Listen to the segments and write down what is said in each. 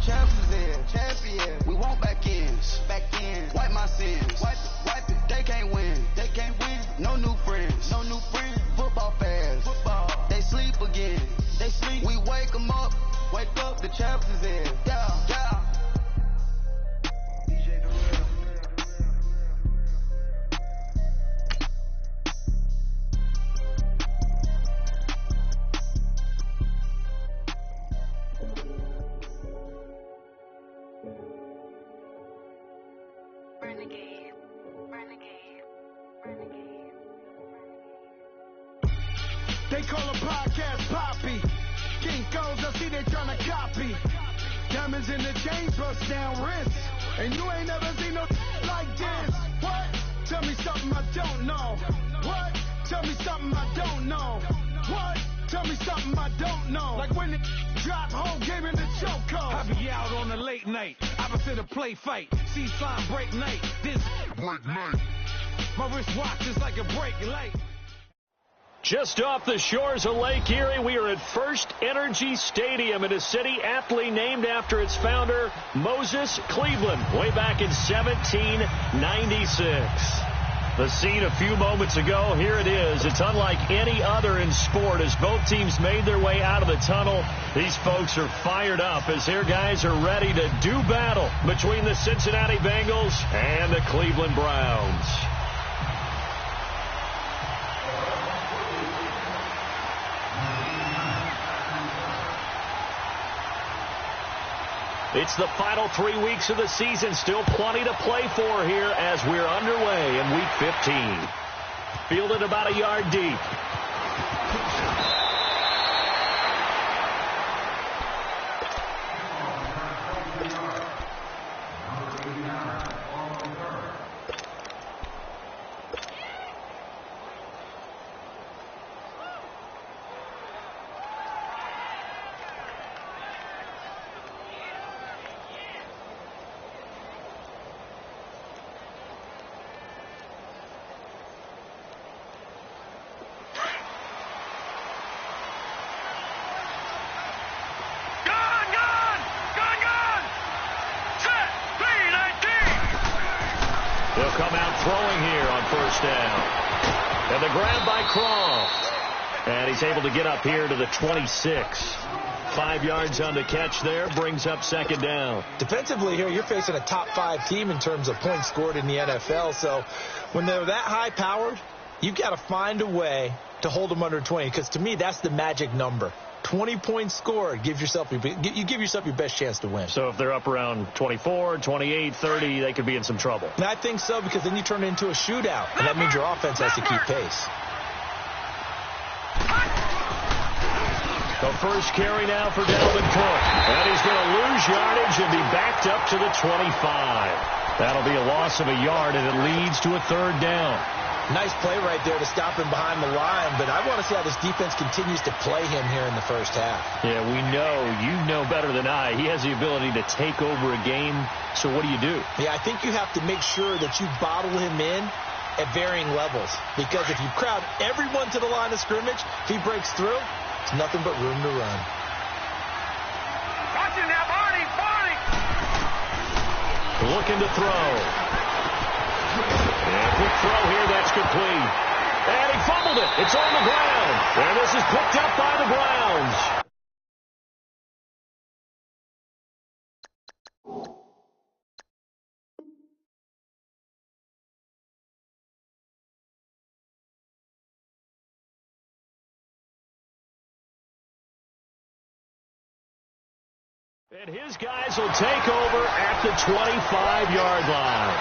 champs is in. Champion. We want back ends. Back in. Wipe my sins. Wipe it. They can't win. They can't win. No new friends. No new friends. Football fans. Football. They sleep again. They sleep. We wake them up. Wake up. The champs is in. Yeah. Yeah. They call a podcast Poppy. Kinkos, I see they tryna copy. Diamonds in the chain, bust down wrists. And you ain't never seen no like this. What? Tell me something I don't know. What? Tell me something I don't know. What? Tell me something I don't know. Like when it drop, whole game in the chokehold. I be out on a late night, opposite a play fight. See sign break night, this break night. My wristwatch is like a break light. Just off the shores of Lake Erie, we are at First Energy Stadium in a city aptly named after its founder, Moses Cleveland, way back in 1796. The scene a few moments ago, here it is. It's unlike any other in sport as both teams made their way out of the tunnel. These folks are fired up as their guys are ready to do battle between the Cincinnati Bengals and the Cleveland Browns. It's the final 3 weeks of the season. Still plenty to play for here as we're underway in Week 15. Fielded about a yard deep. They'll come out throwing here on first down. And the grab by Croft. And he's able to get up here to the 26. 5 yards on the catch there, brings up second down. Defensively here, you're facing a top 5 team in terms of points scored in the NFL. So when they're that high-powered, you've got to find a way to hold them under 20. Because to me, that's the magic number. 20 points scored, you give yourself your best chance to win. So if they're up around 24, 28, 30, they could be in some trouble. And I think so, because then you turn it into a shootout, and that means your offense has to keep pace. The first carry now for Dalvin Cook. And he's going to lose yardage and be backed up to the 25. That'll be a loss of a yard, and it leads to a third down. Nice play right there to stop him behind the line, but I want to see how this defense continues to play him here in the first half. Yeah, you know better than I. He has the ability to take over a game, so what do you do? Yeah, I think you have to make sure that you bottle him in at varying levels, because if you crowd everyone to the line of scrimmage, if he breaks through, it's nothing but room to run. Watch it now, Barney! Looking to throw. And quick throw here, that's complete. And he fumbled it. It's on the ground. And this is picked up by the Browns. And his guys will take over at the 25-yard line.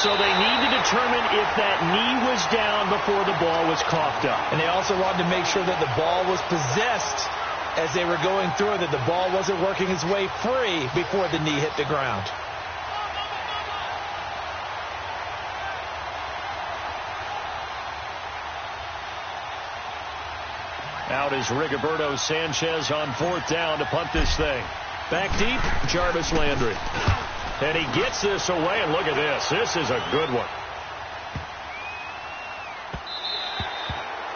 So they need to determine if that knee was down before the ball was coughed up. And they also wanted to make sure that the ball was possessed as they were going through, that the ball wasn't working its way free before the knee hit the ground. Out is Rigoberto Sanchez on fourth down to punt this thing. Back deep, Jarvis Landry. And he gets this away, and look at this. This is a good one.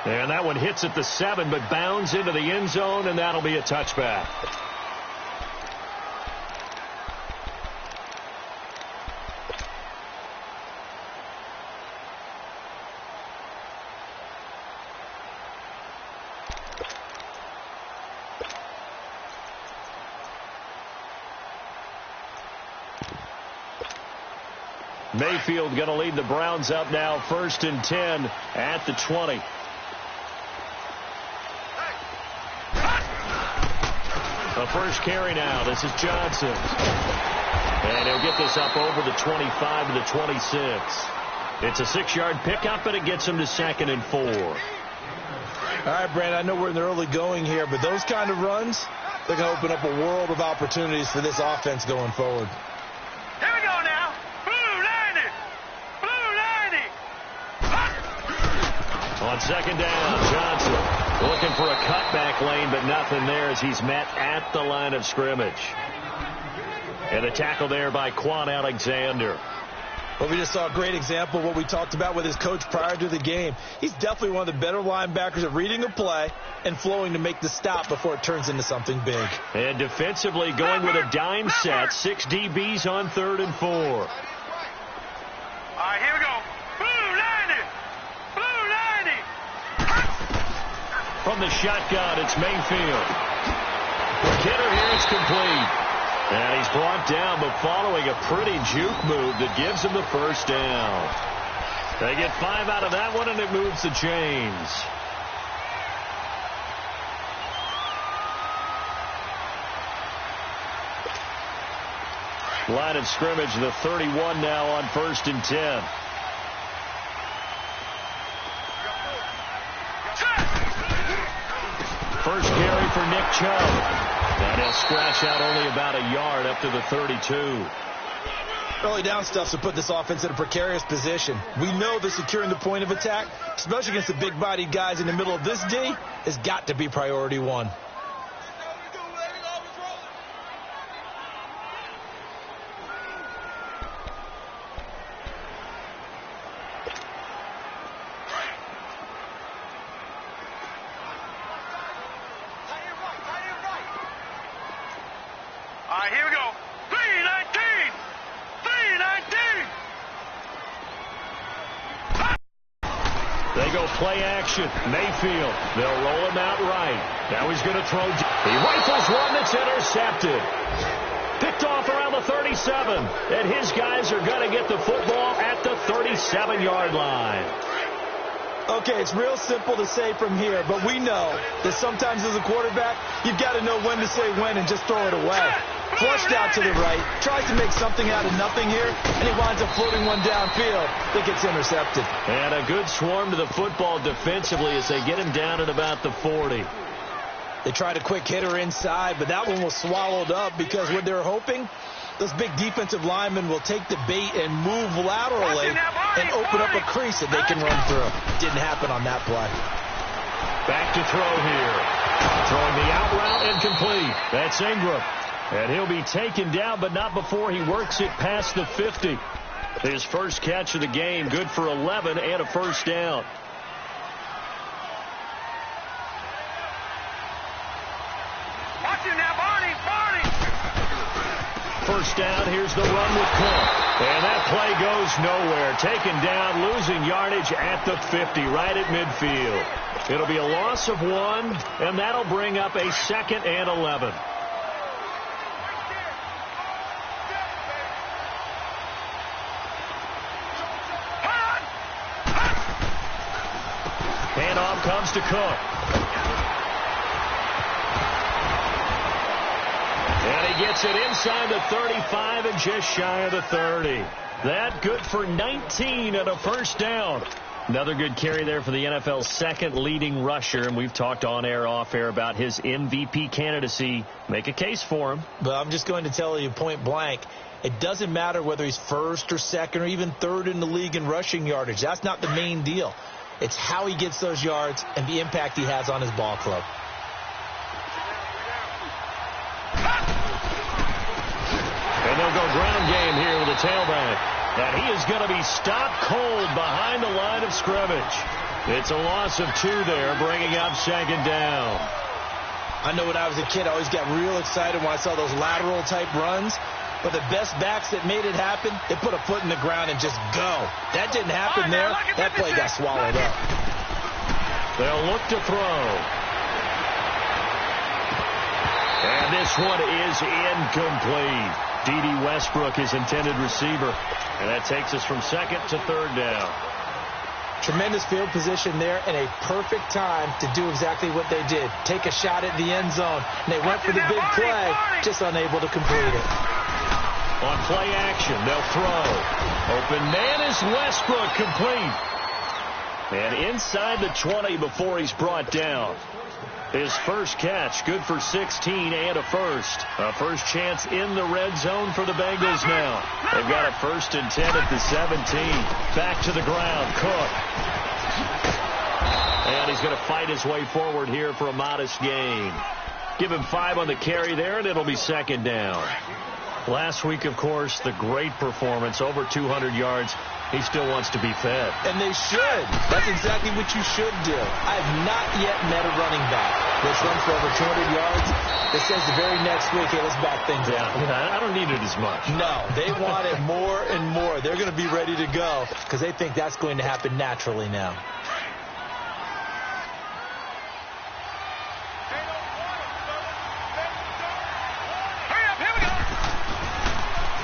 And that one hits at the 7, but bounds into the end zone, and that'll be a touchback. Mayfield going to lead the Browns up now 1st and 10 at the 20. The first carry now. This is Johnson. And he'll get this up over the 25 to the 26. It's a 6-yard pickup, and it gets him to 2nd and 4. All right, Brandon, I know we're in the early going here, but those kind of runs, they're going to open up a world of opportunities for this offense going forward. Here we go now. Blue 90. Blue 90. On 2nd down, Johnson looking for a cutback lane, but nothing there as he's met at the line of scrimmage. And a tackle there by Quan Alexander. Well, we just saw a great example of what we talked about with his coach prior to the game. He's definitely one of the better linebackers at reading a play and flowing to make the stop before it turns into something big. And defensively going with a dime set. 6 DBs on 3rd and 4. All right, here we go. Blue 90. Blue 90. From the shotgun, it's Mayfield. Kidder here, it's complete. And he's brought down, but following a pretty juke move that gives him the first down. They get 5 out of that one, and it moves the chains. Line of scrimmage, the 31 now on 1st and 10. First carry for Nick Chubb. And he'll scratch out only about a yard up to the 32. Early down stuff to put this offense in a precarious position. We know that securing the point of attack, especially against the big-bodied guys in the middle of this D, has got to be priority one. Play action. Mayfield. They'll roll him out right. Now he's going to throw. He rifles one that's intercepted. Picked off around the 37. And his guys are going to get the football at the 37-yard line. Okay, it's real simple to say from here, but we know that sometimes as a quarterback, you've got to know when to say when and just throw it away. Flushed out to the right, tries to make something out of nothing here, and he winds up floating one downfield that gets intercepted. And a good swarm to the football defensively as they get him down at about the 40. They tried a quick hitter inside, but that one was swallowed up because what they're hoping, those big defensive linemen will take the bait and move laterally and open up a crease that they can run through. Didn't happen on that play. Back to throw here. Throwing the out route incomplete. That's Ingram. And he'll be taken down, but not before he works it past the 50. His first catch of the game, good for 11 and a first down. Watch him now, Barney. First down, here's the run with Cook. And that play goes nowhere. Taken down, losing yardage at the 50, right at midfield. It'll be a loss of 1, and that'll bring up a 2nd and 11. Handoff comes to Cook. And he gets it inside the 35 and just shy of the 30. That good for 19 and a first down. Another good carry there for the NFL's 2nd leading rusher, and we've talked on air, off air about his MVP candidacy. Make a case for him. But I'm just going to tell you point blank, it doesn't matter whether he's 1st or 2nd or even 3rd in the league in rushing yardage. That's not the main deal. It's how he gets those yards and the impact he has on his ball club. And they'll go ground game here with a tailback. And he is going to be stopped cold behind the line of scrimmage. It's a loss of 2 there, bringing up 2nd down. I know when I was a kid, I always got real excited when I saw those lateral type runs. But the best backs that made it happen, they put a foot in the ground and just go. That didn't happen there. That play got swallowed up. They'll look to throw. And this one is incomplete. D.D. Westbrook, his intended receiver. And that takes us from second to third down. Tremendous field position there and a perfect time to do exactly what they did. Take a shot at the end zone. And they went for the big play, just unable to complete it. On play action, they'll throw. Open man is Westbrook, complete. And inside the 20 before he's brought down. His first catch, good for 16 and a first. A first chance in the red zone for the Bengals now. They've got a 1st and 10 at the 17. Back to the ground, Cook. And he's going to fight his way forward here for a modest gain. Give him 5 on the carry there, and it'll be 2nd down. Last week, of course, the great performance, over 200 yards. He still wants to be fed. And they should. That's exactly what you should do. I have not yet met a running back that's run for over 200 yards that says the very next week, hey, let's back things up. I don't need it as much. No, they want it more and more. They're going to be ready to go because they think that's going to happen naturally now.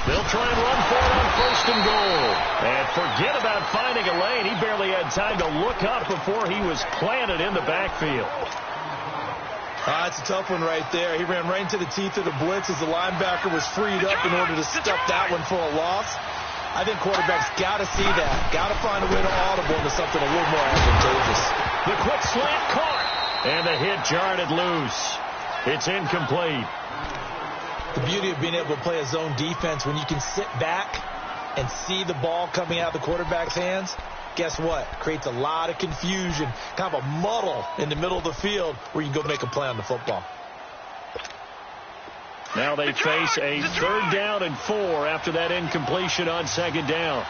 They'll try and run for it on 1st and goal. And forget about finding a lane. He barely had time to look up before he was planted in the backfield. That's a tough one right there. He ran right into the teeth of the blitz as the linebacker was freed up in order to stuff that one for a loss. I think quarterbacks got to see that. Got to find a way to audible into something a little more advantageous. The quick slant caught. And the hit jarred it loose. It's incomplete. The beauty of being able to play a zone defense when you can sit back and see the ball coming out of the quarterback's hands, guess what? Creates a lot of confusion, kind of a muddle in the middle of the field where you can go make a play on the football. Now they face a 3rd down and 4 after that incompletion on 2nd down.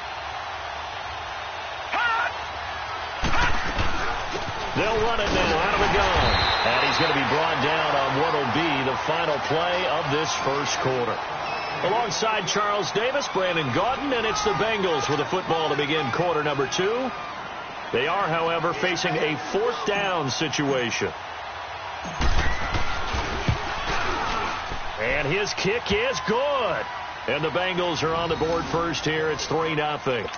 They'll run it now out of the gun. And he's going to be brought down on what will be the final play of this first quarter. Alongside Charles Davis, Brandon Gaudin, and it's the Bengals with the football to begin quarter number 2. They are, however, facing a 4th down situation. And his kick is good. And the Bengals are on the board first here. It's 3-0.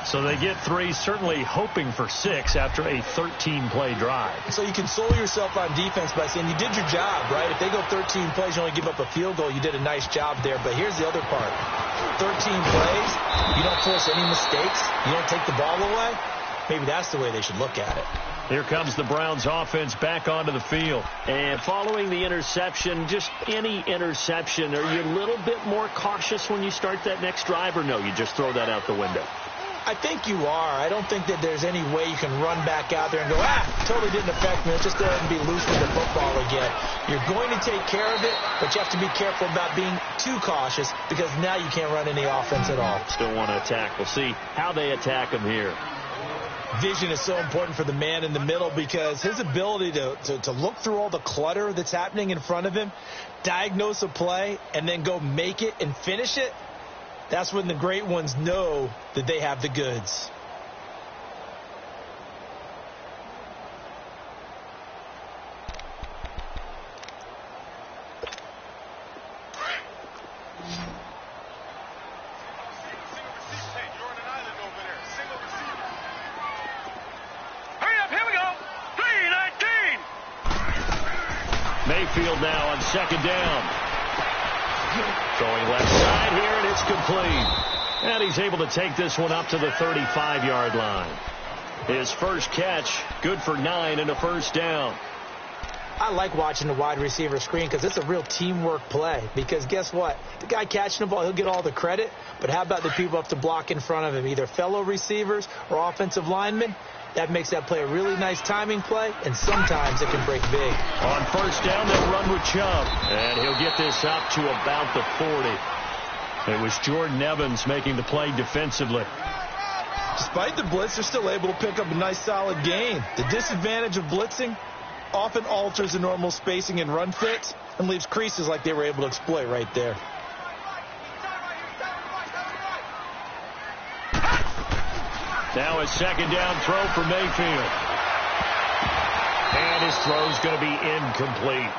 So they get 3, certainly hoping for 6 after a 13-play drive. So you console yourself on defense by saying you did your job, right? If they go 13 plays, you only give up a field goal, you did a nice job there. But here's the other part. 13 plays, you don't force any mistakes, you don't take the ball away. Maybe that's the way they should look at it. Here comes the Browns offense back onto the field. And following the interception, just any interception, are you a little bit more cautious when you start that next drive, or no, you just throw that out the window? I think you are. I don't think that there's any way you can run back out there and go, totally didn't affect me. Let's just go ahead and be loose with the football again. You're going to take care of it, but you have to be careful about being too cautious because now you can't run any offense at all. Still want to attack. We'll see how they attack him here. Vision is so important for the man in the middle because his ability to look through all the clutter that's happening in front of him, diagnose a play, and then go make it and finish it, that's when the great ones know that they have the goods. Mayfield now on 2nd down. Throwing left side here, and it's complete. And he's able to take this one up to the 35-yard line. His first catch, good for 9 and a 1st down. I like watching the wide receiver screen because it's a real teamwork play. Because guess what? The guy catching the ball, he'll get all the credit. But how about the people up to block in front of him, either fellow receivers or offensive linemen? That makes that play a really nice timing play, and sometimes it can break big. On 1st down, they'll run with Chubb. And he'll get this up to about the 40. It was Jordan Evans making the play defensively. Despite the blitz, they're still able to pick up a nice solid gain. The disadvantage of blitzing often alters the normal spacing and run fits and leaves creases like they were able to exploit right there. Now a 2nd down throw for Mayfield. And his throw's going to be incomplete.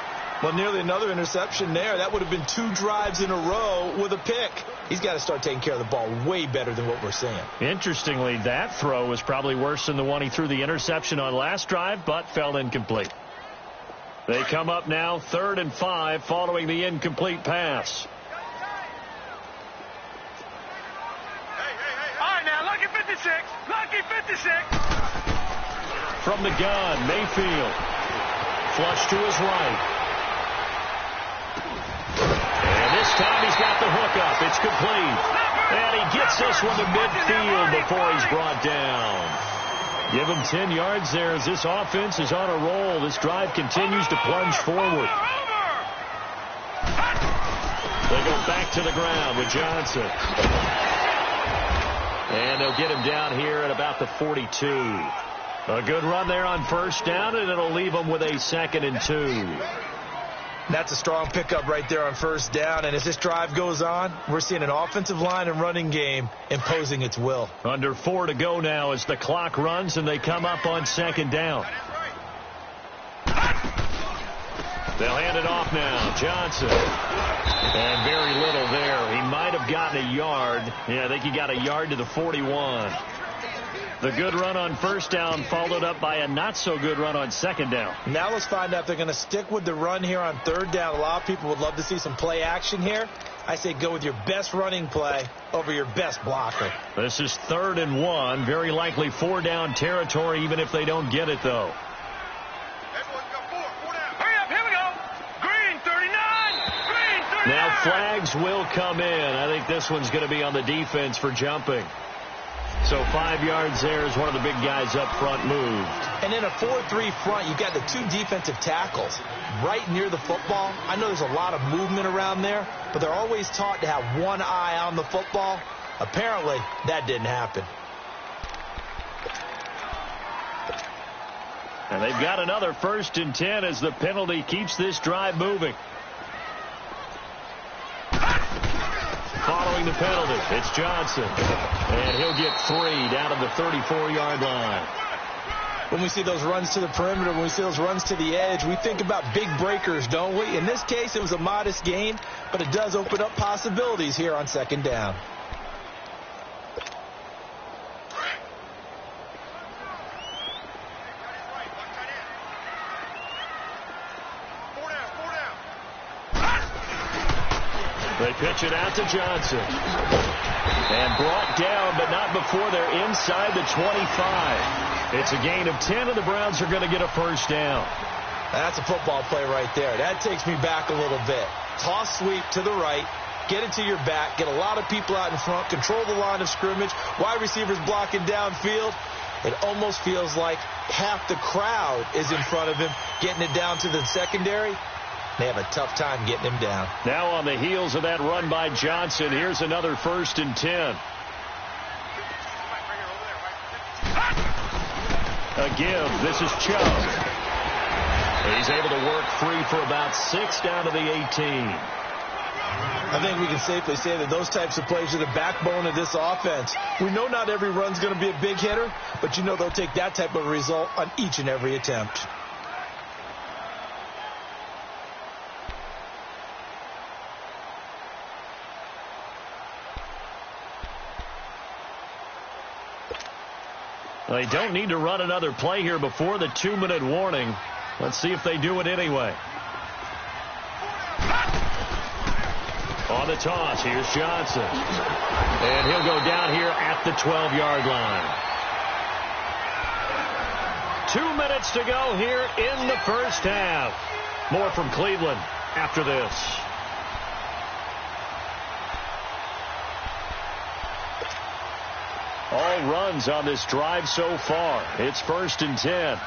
Well, nearly another interception there. That would have been 2 drives in a row with a pick. He's got to start taking care of the ball way better than what we're seeing. Interestingly, that throw was probably worse than the one he threw the interception on last drive, but fell incomplete. They come up now 3rd and 5 following the incomplete pass. All right, now, lucky 56. Lucky 56. From the gun, Mayfield. Flush to his right. And this time he's got the hook up. It's complete. And he gets this one to midfield before he's brought down. Give him 10 yards there as this offense is on a roll. This drive continues to plunge forward. They go back to the ground with Johnson. And they'll get him down here at about the 42. A good run there on first down, and it'll leave them with a 2nd and 2. That's a strong pickup right there on first down. And as this drive goes on, we're seeing an offensive line and running game imposing its will. Under 4 to go now as the clock runs and they come up on 2nd down. They'll hand it off now. Johnson. And very little there. He might have gotten a yard. Yeah, I think he got a yard to the 41. The good run on first down followed up by a not-so-good run on 2nd down. Now let's find out if they're going to stick with the run here on 3rd down. A lot of people would love to see some play action here. I say go with your best running play over your best blocker. This is 3rd and 1. Very likely 4-down territory, even if they don't get it, though. Hurry up, here we go. Green 39. Green 39. Now flags will come in. I think this one's going to be on the defense for jumping. So 5 yards there as one of the big guys up front moved. And in a 4-3 front, you've got the 2 defensive tackles right near the football. I know there's a lot of movement around there, but they're always taught to have one eye on the football. Apparently, that didn't happen. And they've got another 1st and 10 as the penalty keeps this drive moving. Following the penalty, it's Johnson. And he'll get 3 down to the 34-yard line. When we see those runs to the perimeter, when we see those runs to the edge, we think about big breakers, don't we? In this case, it was a modest gain, but it does open up possibilities here on 2nd down. They pitch it out to Johnson. And brought down, but not before they're inside the 25. It's a gain of 10, and the Browns are going to get a 1st down. That's a football play right there. That takes me back a little bit. Toss sweep to the right. Get it to your back. Get a lot of people out in front. Control the line of scrimmage. Wide receivers blocking downfield. It almost feels like half the crowd is in front of him, getting it down to the secondary. They have a tough time getting him down. Now on the heels of that run by Johnson, here's another 1st and 10. A give. This is Chubb. He's able to work free for about 6 down to the 18. I think we can safely say that those types of plays are the backbone of this offense. We know not every run's going to be a big hitter, but you know they'll take that type of result on each and every attempt. They don't need to run another play here before the 2-minute warning. Let's see if they do it anyway. On the toss, here's Johnson. And he'll go down here at the 12-yard line. 2 minutes to go here in the first half. More from Cleveland after this. All runs on this drive so far. It's 1st and 10.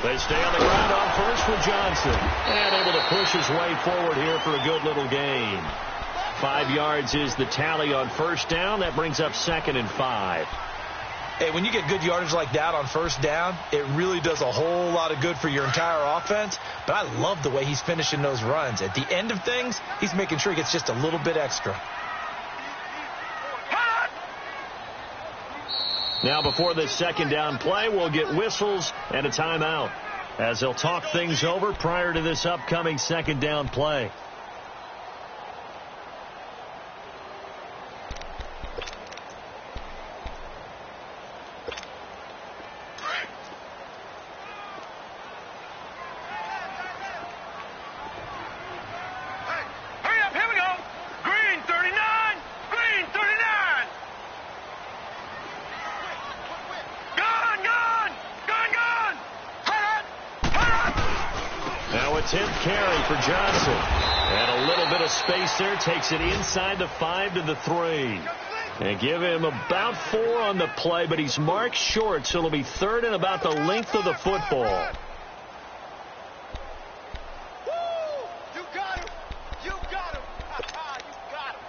They stay on the ground on first with Johnson. And able to push his way forward here for a good little gain. 5 yards is the tally on first down. That brings up 2nd and 5. Hey, when you get good yardage like that on first down, it really does a whole lot of good for your entire offense. But I love the way he's finishing those runs. At the end of things, he's making sure he gets just a little bit extra. Now before this second down play, we'll get whistles and a timeout as they'll talk things over prior to this upcoming second down play. Now a 10th carry for Johnson. And a little bit of space there. Takes it inside the 5 to the 3. And give him about 4 on the play, but he's marked short, so it'll be 3rd and about the length of the football. You got him. You got him. You got him.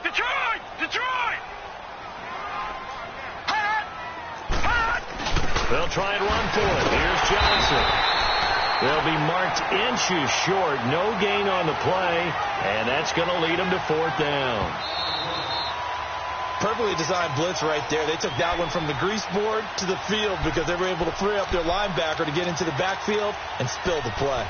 Detroit! Detroit! They'll try and run for it. Here's Johnson. They'll be marked inches short. No gain on the play, and that's going to lead them to 4th down. Perfectly designed blitz right there. They took that one from the grease board to the field because they were able to free up their linebacker to get into the backfield and spill the play.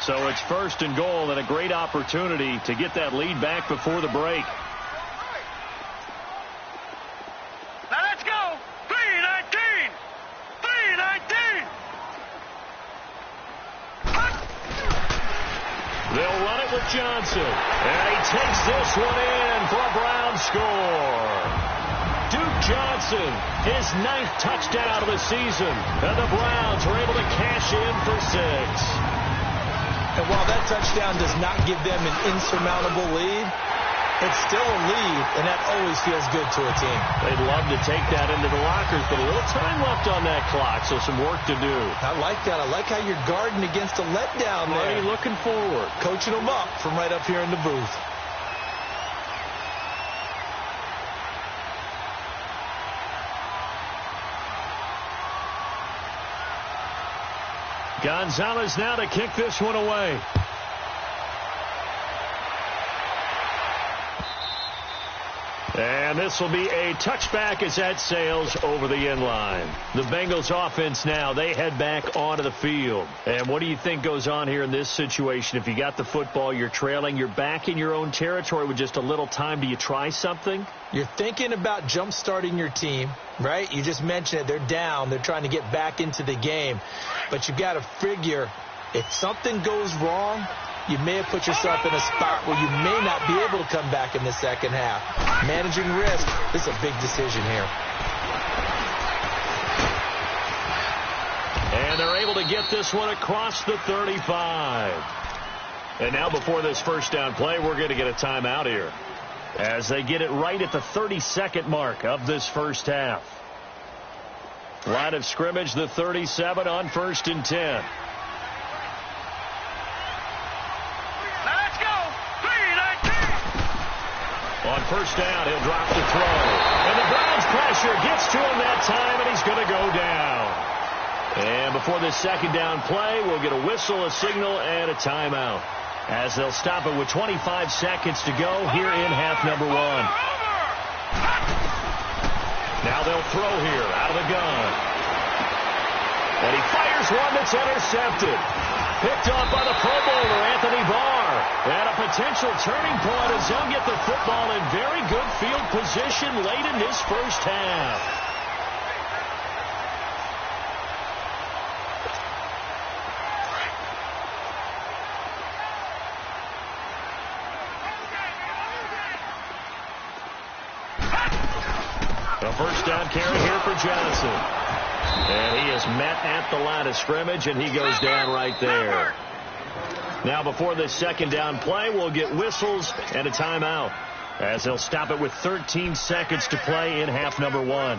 So it's 1st and goal and a great opportunity to get that lead back before the break. Now let's go. 3-19. 3-19. They'll run it with Johnson. And he takes this one in for a Brown score. Duke Johnson, his 9th touchdown of the season. And the Browns were able to cash in for 6. And while that touchdown does not give them an insurmountable lead, it's still a lead, and that always feels good to a team. They'd love to take that into the lockers, but a little time left on that clock, so some work to do. I like that. I like how you're guarding against a letdown there. Already looking forward. Coaching them up from right up here in the booth. Gonzalez now to kick this one away. And this will be a touchback as that sails over the end line. The Bengals offense now, they head back onto the field. And what do you think goes on here in this situation? If you got the football, you're trailing, you're back in your own territory with just a little time. Do you try something? You're thinking about jump-starting your team, right? You just mentioned it. They're down. They're trying to get back into the game. But you've got to figure if something goes wrong, you may have put yourself in a spot where you may not be able to come back in the second half. Managing risk, this is a big decision here. And they're able to get this one across the 35. And now before this first down play, we're going to get a timeout here as they get it right at the 32nd mark of this first half. Line of scrimmage, the 37 on 1st and 10. On first down, he'll drop the throw. And the Browns pressure gets to him that time, and he's going to go down. And before this second down play, we'll get a whistle, a signal, and a timeout as they'll stop it with 25 seconds to go here in half number 1. Now they'll throw here out of the gun. And he fires one that's intercepted. Picked off by the Pro Bowler, Anthony Barr. And a potential turning point as they'll get the football in very good field position late in this first half. A first down carry here for Johnson. And he is met at the line of scrimmage, and he goes down right there. Now before this second down play, we'll get whistles and a timeout as they'll stop it with 13 seconds to play in half number 1.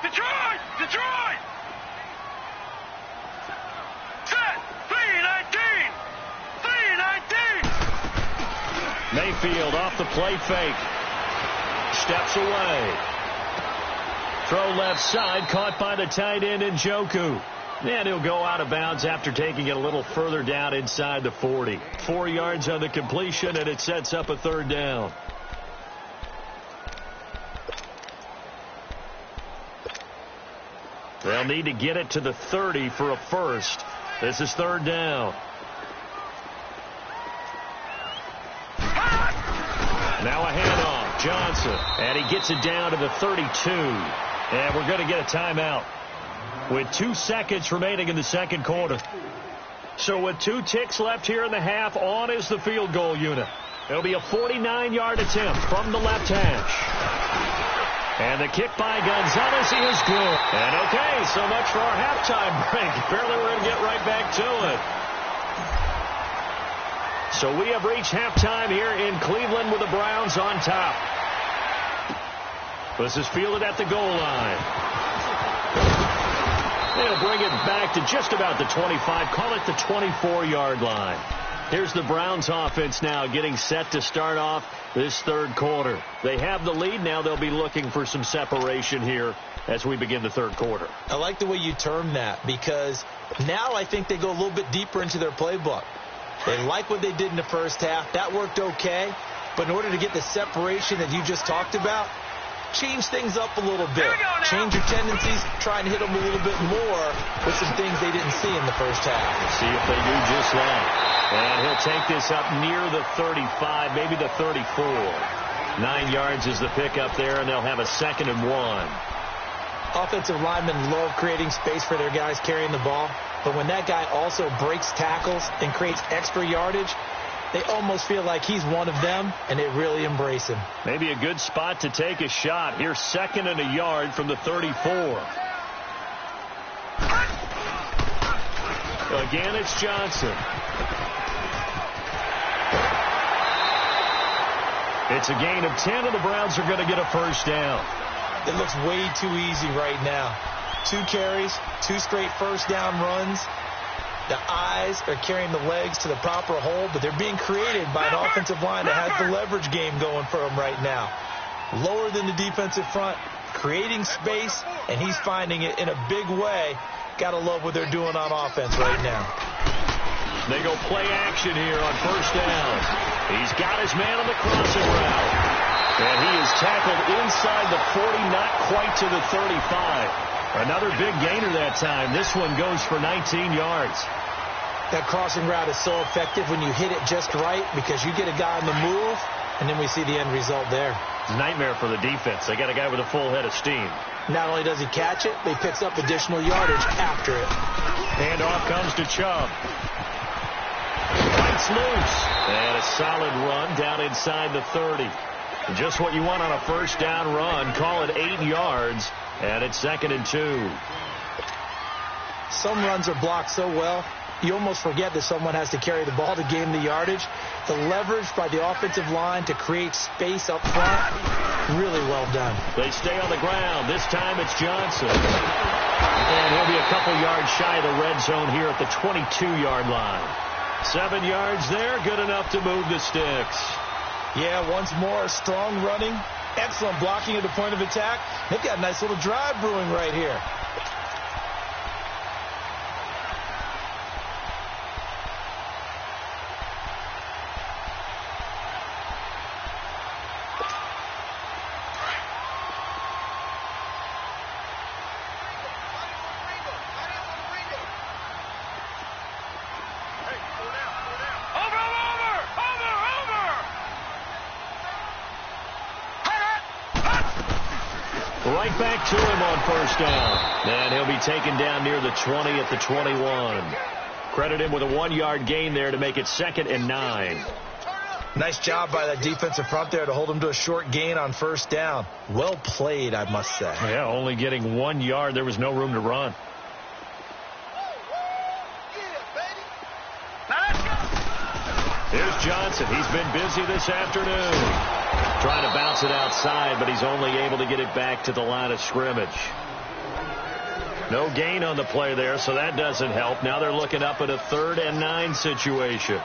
Detroit! Detroit! Set! 3-19! 3-19! Mayfield off the play fake. Steps away. Throw left side, caught by the tight end Njoku. And he'll go out of bounds after taking it a little further down inside the 40. 4 yards on the completion, and it sets up a 3rd down. They'll need to get it to the 30 for a first. This is 3rd down. Now a handoff. Johnson. And he gets it down to the 32. And we're going to get a timeout with 2 seconds remaining in the 2nd quarter. So with 2 ticks left here in the half, on is the field goal unit. It'll be a 49-yard attempt from the left hash. And the kick by Gonzalez is good. And okay, so much for our halftime break. Apparently we're going to get right back to it. So we have reached halftime here in Cleveland with the Browns on top. This is fielded at the goal line. They'll bring it back to just about the 25. Call it the 24-yard line. Here's the Browns offense now getting set to start off this 3rd quarter. They have the lead. Now they'll be looking for some separation here as we begin the 3rd quarter. I like the way you term that, because now I think they go a little bit deeper into their playbook. They like what they did in the first half. That worked okay. But in order to get the separation that you just talked about, change things up a little bit. Change your tendencies. Try and hit them a little bit more with some things they didn't see in the first half. See if they do just that. And he'll take this up near the 35, maybe the 34. 9 yards is the pickup there, and they'll have a 2nd and 1. Offensive linemen love creating space for their guys carrying the ball. But when that guy also breaks tackles and creates extra yardage, they almost feel like he's one of them, and they really embrace him. Maybe a good spot to take a shot. Here's 2nd and a yard from the 34. Again, it's Johnson. It's a gain of 10, and the Browns are going to get a first down. It looks way too easy right now. 2 carries, 2 straight first down runs. The eyes are carrying the legs to the proper hole, but they're being created by an offensive line that has the leverage game going for them right now. Lower than the defensive front, creating space, and he's finding it in a big way. Got to love what they're doing on offense right now. They go play action here on first down. He's got his man on the crossing route. And he is tackled inside the 40, not quite to the 35. Another big gainer that time. This one goes for 19 yards. That crossing route is so effective when you hit it just right, because you get a guy on the move, and then we see the end result there. It's a nightmare for the defense. They got a guy with a full head of steam. Not only does he catch it, but he picks up additional yardage after it. And off comes to Chubb. Bites loose. And a solid run down inside the 30. Just what you want on a first down run. Call it 8 yards. And it's 2nd and 2. Some runs are blocked so well, you almost forget that someone has to carry the ball to gain the yardage. The leverage by the offensive line to create space up front, really well done. They stay on the ground. This time it's Johnson. And he'll be a couple yards shy of the red zone here at the 22-yard line. 7 yards there, good enough to move the sticks. Yeah, once more, strong running. Excellent blocking at the point of attack. They've got a nice little drive brewing right here. Right back to him on first down. And he'll be taken down near the 20 at the 21. Credit him with a 1-yard gain there to make it 2nd and 9. Nice job by that defensive front there to hold him to a short gain on first down. Well played, I must say. Yeah, only getting 1 yard. There was no room to run. Here's Johnson. He's been busy this afternoon. Trying to bounce it outside, but he's only able to get it back to the line of scrimmage. No gain on the play there, so that doesn't help. Now they're looking up at a 3rd and 9 situation.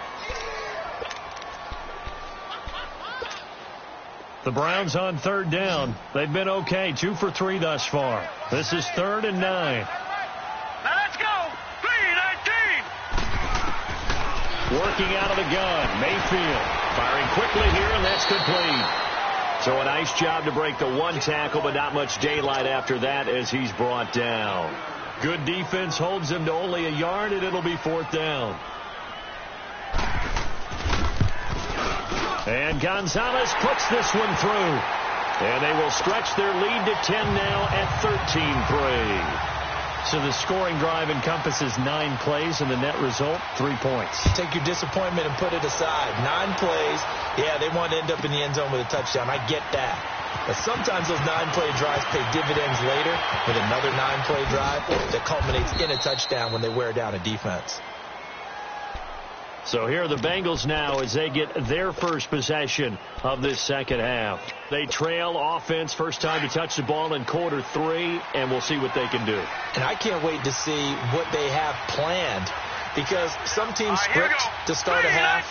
The Browns on third down. They've been okay, 2 for 3 thus far. This is 3rd and 9. Now let's go. 3-19. Working out of the gun. Mayfield firing quickly here, and that's complete. So a nice job to break the one tackle, but not much daylight after that as he's brought down. Good defense holds him to only a yard, and it'll be 4th down. And Gonzalez puts this one through. And they will stretch their lead to 10 now at 13-3. So the scoring drive encompasses 9 plays, and the net result, 3 points. Take your disappointment and put it aside. 9 plays. Yeah, they want to end up in the end zone with a touchdown. I get that. But sometimes those 9-play drives pay dividends later with another 9-play drive that culminates in a touchdown when they wear down a defense. So here are the Bengals now as they get their first possession of this second half. They trail offense, first time to touch the ball in quarter 3, and we'll see what they can do. And I can't wait to see what they have planned, because some teams script to start a half.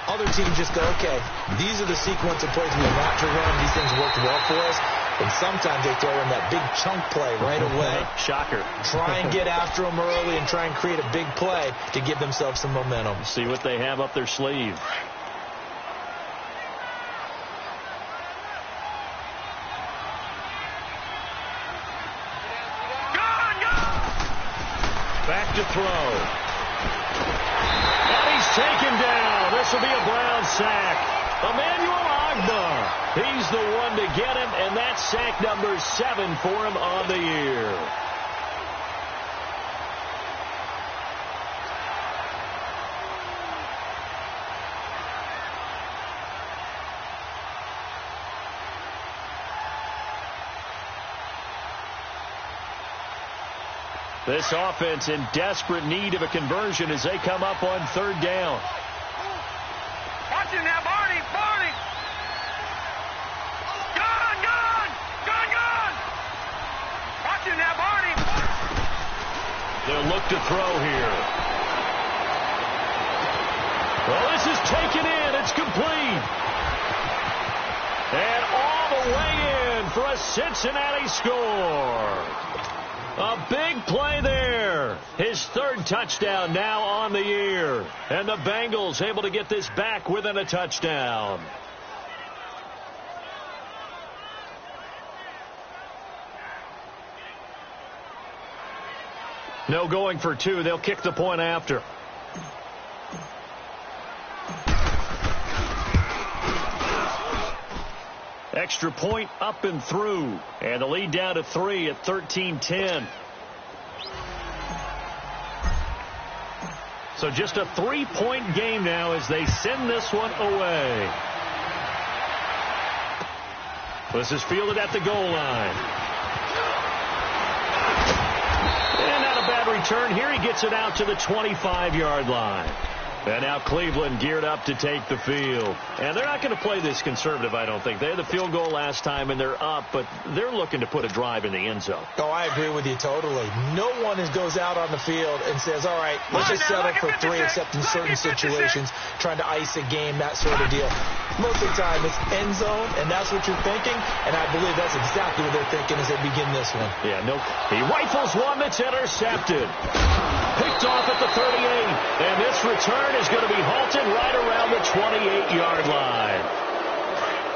Other teams just go, okay, these are the sequence of plays we want to run. These things worked well for us. And sometimes they throw in that big chunk play right away. Shocker. Try and get after them early and try and create a big play to give themselves some momentum. See what they have up their sleeve. Back to throw. And he's taken down. This will be a Brown sack. Emmanuel Ogbah. He's the one to get him, and that's sack number 7 for him on the year. This offense in desperate need of a conversion as they come up on 3rd down. Watch him now, Barney. Gun. Watch him now, Barney. They'll look to throw here. Well, this is taken in. It's complete. And all the way in for a Cincinnati score. A big play there. His 3rd touchdown now on the year. And the Bengals able to get this back within a touchdown. No going for 2. They'll kick the point after. Extra point up and through. And the lead down to 3 at 13-10. So just a 3-point game now as they send this one away. This is fielded at the goal line. And not a bad return. Here he gets it out to the 25-yard line. And now Cleveland geared up to take the field. And they're not going to play this conservative, I don't think. They had the field goal last time, and they're up, but they're looking to put a drive in the end zone. Oh, I agree with you totally. No one goes out on the field and says, all right, let's just settle for 3, except in certain situations, trying to ice a game, that sort of deal. Most of the time, it's end zone, and that's what you're thinking, and I believe that's exactly what they're thinking as they begin this one. Yeah, no. He rifles one that's intercepted. Picked off at the 38, and this return is going to be halted right around the 28-yard line.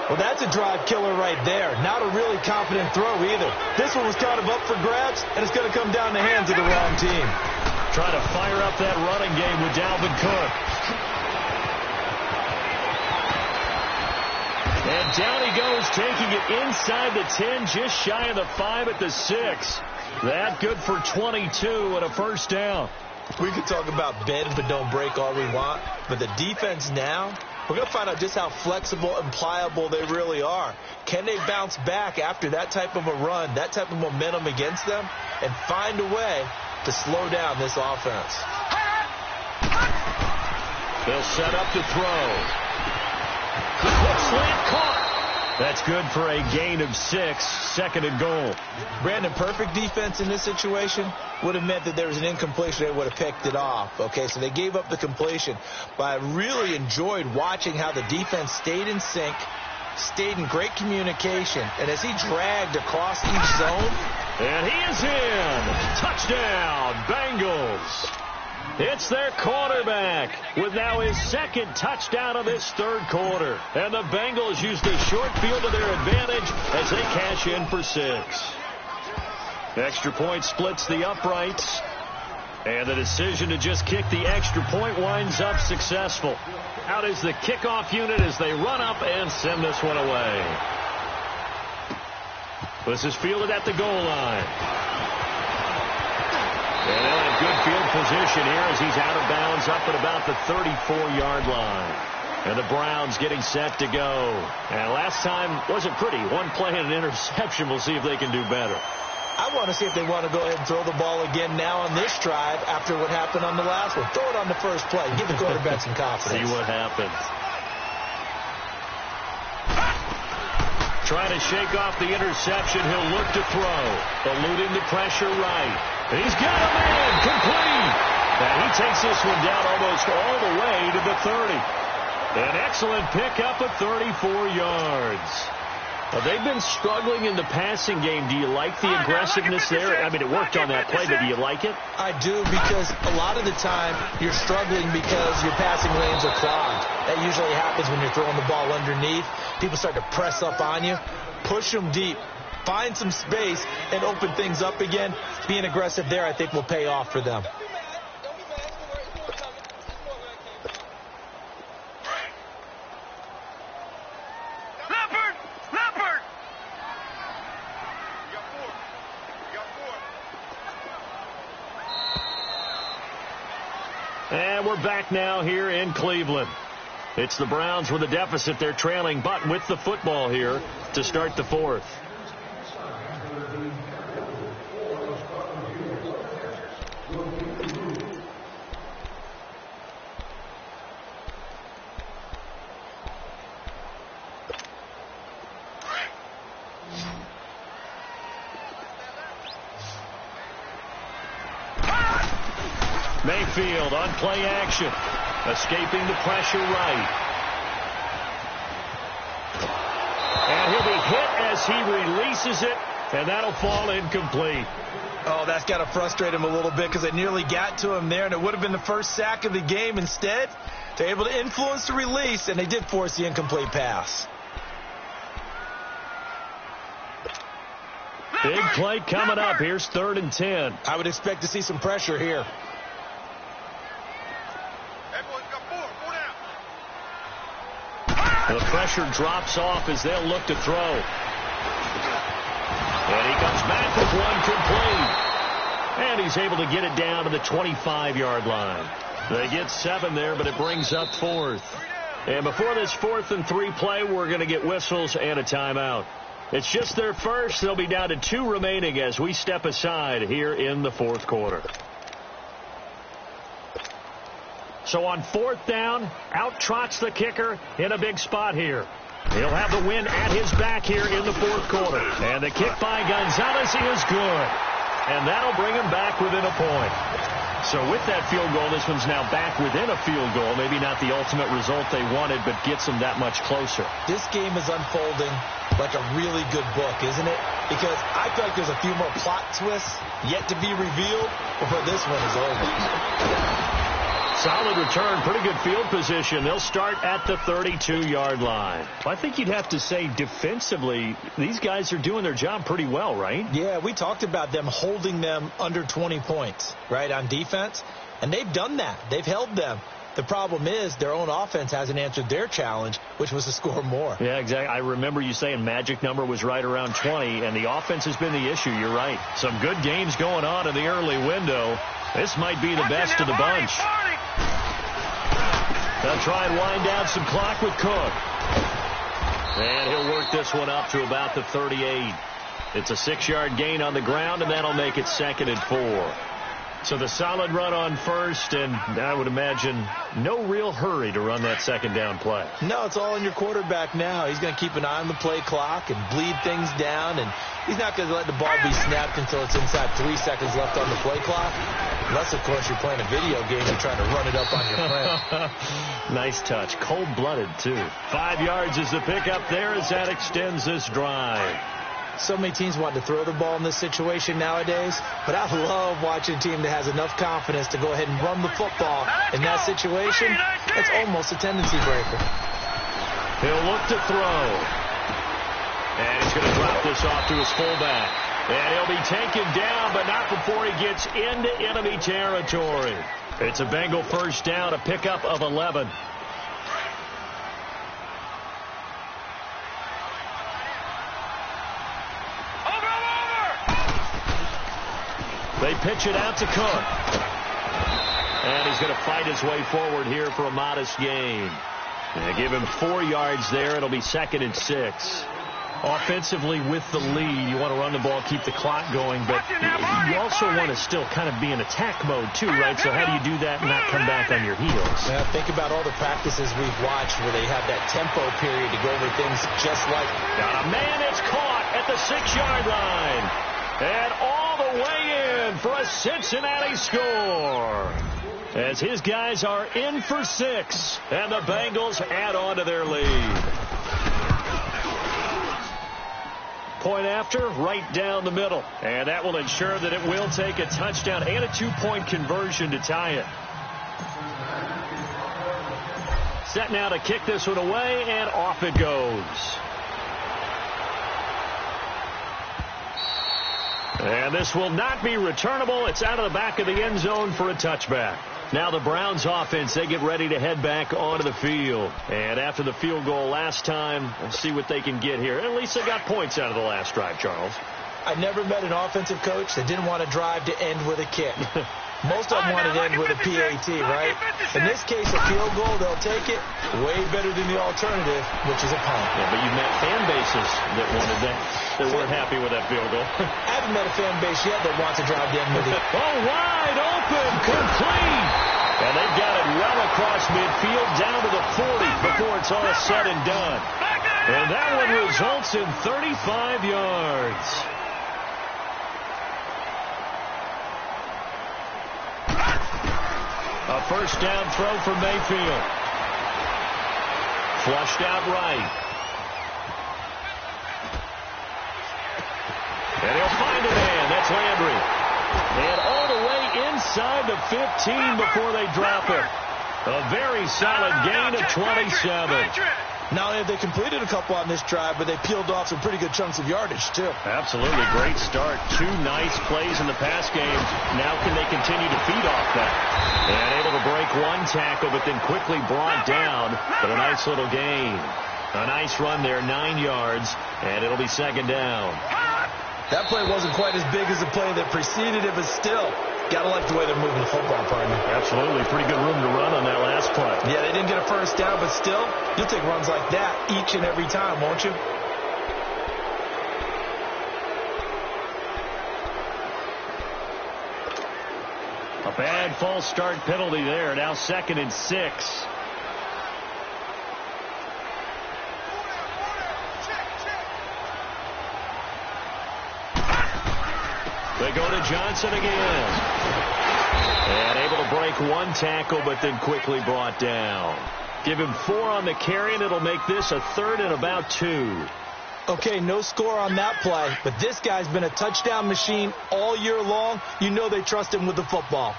Well, that's a drive killer right there. Not a really confident throw either. This one was kind of up for grabs, and it's going to come down the hands of the wrong team. Trying to fire up that running game with Dalvin Cook. And down he goes, taking it inside the 10, just shy of the 5 at the 6. That good for 22 and a first down. We could talk about bend but don't break all we want, but the defense now, we're going to find out just how flexible and pliable they really are. Can they bounce back after that type of a run, that type of momentum against them, and find a way to slow down this offense? They'll set up to throw. Quick slant caught. That's good for a gain of 6, 2nd and goal. Brandon, perfect defense in this situation would have meant that there was an incompletion. They would have picked it off. Okay, so they gave up the completion. But I really enjoyed watching how the defense stayed in sync, stayed in great communication, and as he dragged across each zone. And he is in. Touchdown, Bengals. It's their quarterback with now his second touchdown of this third quarter. And the Bengals used the short field to their advantage as they cash in for 6. Extra point splits the uprights. And the decision to just kick the extra point winds up successful. Out is the kickoff unit as they run up and send this one away. This is fielded at the goal line. And they'll have good field position here as he's out of bounds up at about the 34-yard line. And the Browns getting set to go. And last time wasn't pretty. One play and an interception. We'll see if they can do better. I want to see if they want to go ahead and throw the ball again now on this drive after what happened on the last one. Throw it on the first play. Give the quarterback some confidence. See what happens. Trying to shake off the interception. He'll look to throw. Eluding the pressure right. He's got a man complete. And he takes this one down almost all the way to the 30. An excellent pickup of 34 yards. They've been struggling in the passing game. Do you like the aggressiveness there? I mean, it worked on that play, but do you like it? I do, because a lot of the time you're struggling because your passing lanes are clogged. That usually happens when you're throwing the ball underneath. People start to press up on you. Push them deep. Find some space and open things up again. Being aggressive there, I think, will pay off for them. And we're back now here in Cleveland. It's the Browns with a deficit. They're trailing, but with the football here to start the fourth. Mayfield on play action. Escaping the pressure right. And he'll be hit as he releases it, and that'll fall incomplete. Oh, that's got to frustrate him a little bit because it nearly got to him there, and it would have been the first sack of the game. Instead, they're able to influence the release, and they did force the incomplete pass. Big play coming up. Here's 3rd and 10. I would expect to see some pressure here. The pressure drops off as they'll look to throw. And he comes back with one complete. And he's able to get it down to the 25-yard line. They get 7 there, but it brings up 4th. And before this 4th and 3 play, we're going to get whistles and a timeout. It's just their first. They'll be down to 2 remaining as we step aside here in the 4th quarter. So on 4th down, out trots the kicker in a big spot here. He'll have the win at his back here in the 4th quarter. And the kick by Gonzalez is good. And that'll bring him back within a point. So with that field goal, this one's now back within a field goal. Maybe not the ultimate result they wanted, but gets them that much closer. This game is unfolding like a really good book, isn't it? Because I feel like there's a few more plot twists yet to be revealed before this one is over. Solid return, pretty good field position. They'll start at the 32-yard line. I think you'd have to say defensively, these guys are doing their job pretty well, right? Yeah, we talked about them holding them under 20 points, right, on defense. And they've done that. They've held them. The problem is their own offense hasn't answered their challenge, which was to score more. Yeah, exactly. I remember you saying magic number was right around 20, and the offense has been the issue. You're right. Some good games going on in the early window. This might be the best of the bunch. They'll try and wind down some clock with Cook. And he'll work this one up to about the 38. It's a 6-yard gain on the ground, and that'll make it 2nd and 4. So the solid run on first, and I would imagine no real hurry to run that second down play. No, it's all in your quarterback now. He's going to keep an eye on the play clock and bleed things down, and he's not going to let the ball be snapped until it's inside 3 seconds left on the play clock. Unless, of course, you're playing a video game and trying to run it up on your friend. Nice touch. Cold-blooded, too. 5 yards is the pickup there as that extends this drive. So many teams want to throw the ball in this situation nowadays, but I love watching a team that has enough confidence to go ahead and run the football in that situation. That's almost a tendency breaker. He'll look to throw. And he's going to drop this off to his fullback. And he'll be taken down, but not before he gets into enemy territory. It's a Bengal first down, a pickup of 11. They pitch it out to Cook. And he's going to fight his way forward here for a modest gain. They give him 4 yards there. It'll be 2nd and 6. Offensively with the lead, you want to run the ball, keep the clock going, but you also want to still kind of be in attack mode too, right? So how do you do that and not come back on your heels? Yeah, think about all the practices we've watched where they have that tempo period to go over things just like... Got a man that's caught at the 6-yard line. And all the way in for a Cincinnati score. As his guys are in for 6, and the Bengals add on to their lead. Point after, right down the middle. And that will ensure that it will take a touchdown and a 2-point conversion to tie it. Set now to kick this one away, and off it goes. And this will not be returnable. It's out of the back of the end zone for a touchback. Now the Browns offense, they get ready to head back onto the field. And after the field goal last time, we'll see what they can get here. At least they got points out of the last drive, Charles. I never met an offensive coach that didn't want to drive to end with a kick. Most of them want to end with a PAT, right? In this case, a field goal, they'll take it. Way better than the alternative, which is a punt. Yeah, but you've met fan bases that wanted that, that weren't happy with that field goal. I haven't met a fan base yet that wants to drive to end with it. Oh, wide open, complete. And they've got it well across midfield, down to the 40 before it's all said and done. And that one results in 35 yards. A first down throw for Mayfield. Flushed out right. And he'll find a man. That's Landry. And all the way inside the 15 before they drop it. A very solid gain of 27. Not only have they completed a couple on this drive, but they peeled off some pretty good chunks of yardage, too. Absolutely. Great start. 2 nice plays in the pass game. Now can they continue to feed off that? And able to break 1 tackle, but then quickly brought down. But a nice little gain. A nice run there, 9 yards, and it'll be 2nd down. That play wasn't quite as big as the play that preceded it, but still, gotta like the way they're moving the football, partner. Absolutely. Pretty good room to run on that last play. Yeah, they didn't get a first down, but still, you'll take runs like that each and every time, won't you? A bad false start penalty there. Now 2nd and 6. They go to Johnson again. And able to break 1 tackle, but then quickly brought down. Give him 4 on the carry, and it'll make this a 3rd and about 2. Okay, no score on that play, but this guy's been a touchdown machine all year long. You know they trust him with the football.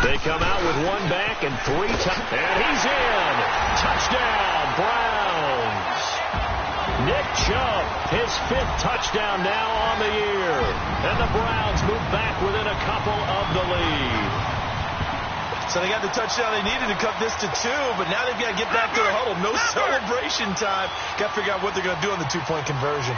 They come out with 1 back and 3 and he's in. Touchdown, Browns. Nick Chubb, his 5th touchdown now on the year. And the Browns move back within a couple of the lead. So they got the touchdown they needed to cut this to 2, but now they've got to get back to the huddle. No celebration time. Got to figure out what they're going to do on the 2-point conversion.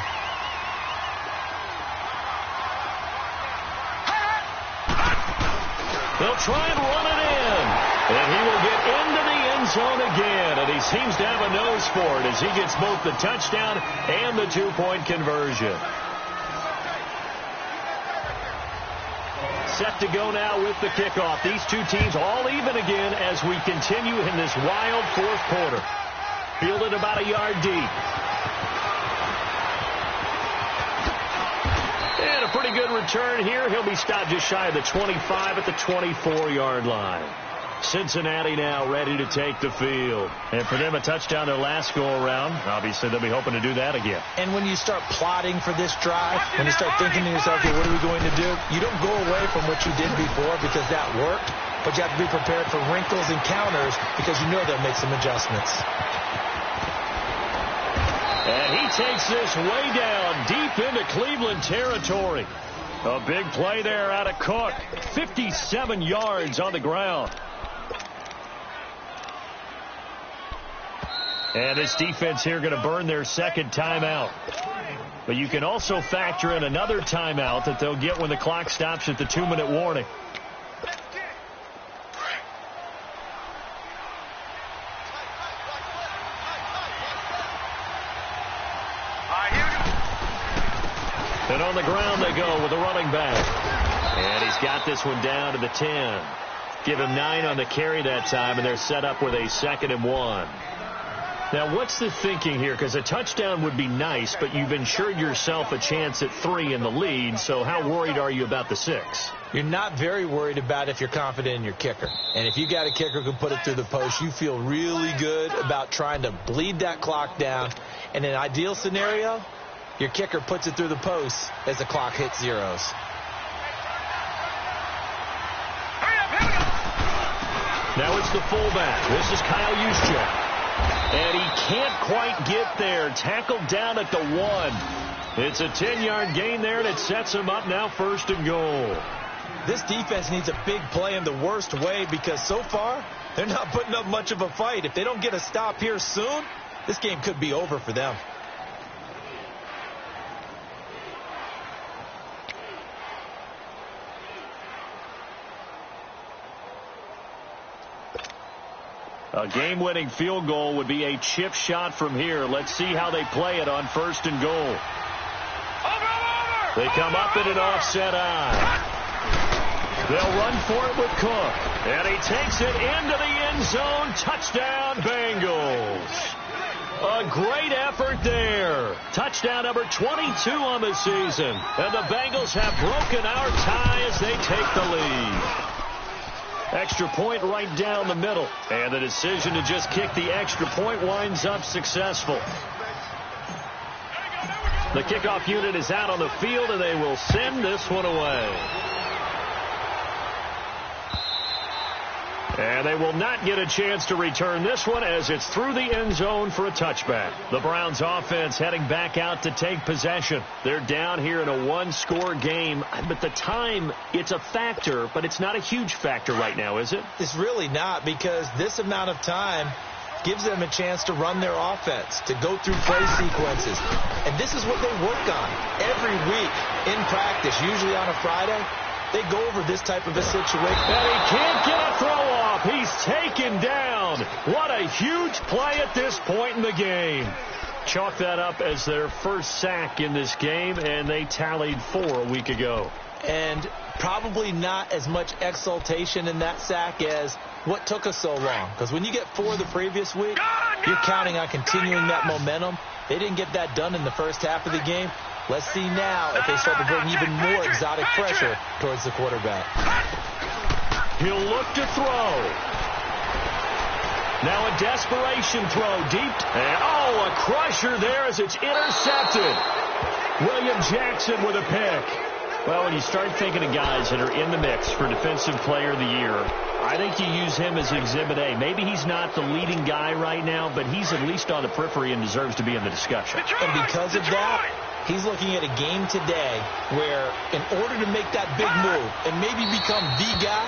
They'll try and run it in. And he will get into the end zone again. And he seems to have a nose for it as he gets both the touchdown and the 2-point conversion. set to go now with the kickoff. These two teams all even again as we continue in this wild fourth quarter. Fielded about a yard deep. And a pretty good return here. He'll be stopped just shy of the 25 at the 24-yard line. Cincinnati now ready to take the field. And for them, a touchdown their last go-around. Obviously, they'll be hoping to do that again. And when you start plotting for this drive, when you start thinking to yourself, okay, what are we going to do? You don't go away from what you did before because that worked, but you have to be prepared for wrinkles and counters because you know they'll make some adjustments. And he takes this way down deep into Cleveland territory. A big play there out of Cook. 57 yards on the ground. And this defense here going to burn their second timeout. But you can also factor in another timeout that they'll get when the clock stops at the 2-minute warning. And on the ground they go with a running back. And he's got this one down to the 10. Give him 9 on the carry that time, and they're set up with a 2nd and 1. Now, what's the thinking here? Because a touchdown would be nice, but you've ensured yourself a chance at 3 in the lead, so how worried are you about the 6? You're not very worried about if you're confident in your kicker. And if you got a kicker who can put it through the post, you feel really good about trying to bleed that clock down. In an ideal scenario, your kicker puts it through the post as the clock hits zeros. Now it's the fullback. This is Kyle Juszczyk. And he can't quite get there. Tackled down at the 1. It's a 10-yard gain there, and it sets him up now 1st and goal. This defense needs a big play in the worst way because so far they're not putting up much of a fight. If they don't get a stop here soon, this game could be over for them. A game-winning field goal would be a chip shot from here. Let's see how they play it on 1st and goal. They come up in an offset eye. They'll run for it with Cook. And he takes it into the end zone. Touchdown, Bengals. A great effort there. Touchdown number 22 on the season. And the Bengals have broken our tie as they take the lead. Extra point right down the middle. And the decision to just kick the extra point winds up successful. The kickoff unit is out on the field, and they will send this one away. And they will not get a chance to return this one as it's through the end zone for a touchback. The Browns offense heading back out to take possession. They're down here in a one-score game. But the time, it's a factor, but it's not a huge factor right now, is it? It's really not, because this amount of time gives them a chance to run their offense, to go through play sequences. And this is what they work on every week in practice, usually on a Friday. They go over this type of a situation. And he can't get a throw off. He's taken down. What a huge play at this point in the game. Chalk that up as their first sack in this game, and they tallied 4 a week ago. And probably not as much exultation in that sack as what took us so long. Because when you get 4 the previous week, you're counting on continuing that momentum. They didn't get that done in the first half of the game. Let's see now if they start to bring even more exotic pressure towards the quarterback. He'll look to throw. Now a desperation throw deep. And a crusher there as it's intercepted. William Jackson with a pick. Well, when you start thinking of guys that are in the mix for Defensive Player of the Year, I think you use him as Exhibit A. Maybe he's not the leading guy right now, but he's at least on the periphery and deserves to be in the discussion. And because of that, he's looking at a game today where in order to make that big move and maybe become the guy,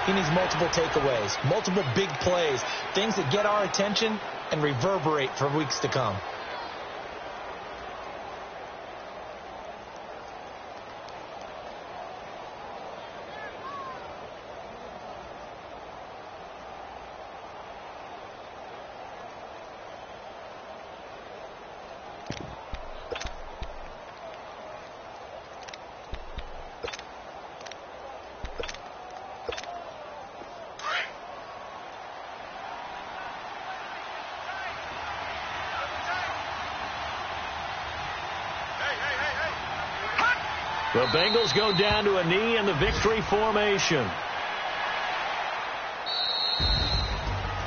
he needs multiple takeaways, multiple big plays, things that get our attention and reverberate for weeks to come. The Bengals go down to a knee in the victory formation.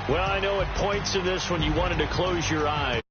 Well, I know at points in this when you wanted to close your eyes.